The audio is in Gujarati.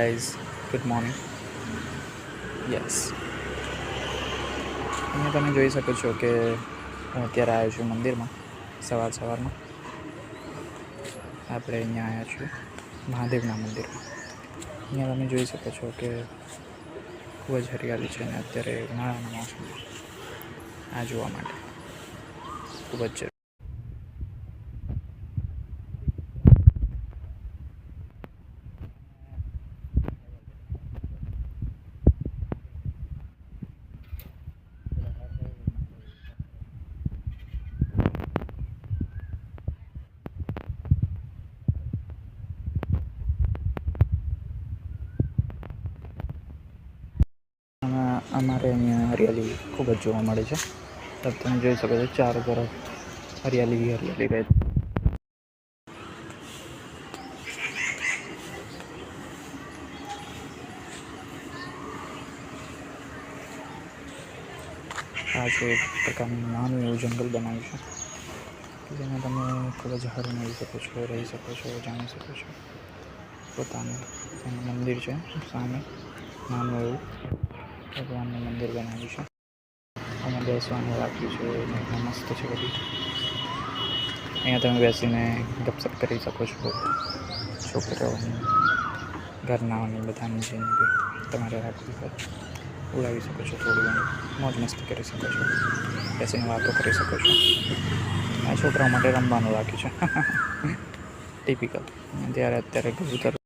Guys, good morning. યસ, અહીંયા તમે જોઈ શકો છો કે હું અત્યારે આવ્યો છું મંદિરમાં. સવારમાં આપણે અહીંયા આવ્યા છીએ મહાદેવના મંદિરમાં. અહીંયા તમે જોઈ શકો છો કે ખૂબ જ હરિયાળી છે અને અત્યારે ઉનાળાના મોસમમાં આ જોવા માટે ખૂબ જ અમારે અહીંયા હરિયાળી ખૂબ જ જોવા મળે છે. તમે જોઈ શકો છો ચારો તરફ હરિયાળી રહે. આ છે એક પ્રકારનું નાનું એવું જંગલ બનાવ્યું છે કે જેમાં તમે ખૂબ જ હર મળી શકો છો, રહી શકો છો, જાણી શકો છો. પોતાનું મંદિર છે સામે, નાનું એવું ભગવાનનું મંદિર બનાવ્યું છે. આમાં બેસવાનું રાખ્યું છે, મસ્ત છે બધું. અહીંયા તમે બેસીને ગપસપ કરી શકો છો. છોકરાઓની, ઘરનાઓની, બધાની જેમ બી તમારે રાખવી હોય ઉડાવી શકો છો. થોડી ઘણી મોજ મસ્તી કરી શકો છો, બેસીને વાતો કરી શકો છો. આ છોકરાઓ માટે રમવાનું રાખ્યું છે ટિપિકલ. અત્યારે કબૂતર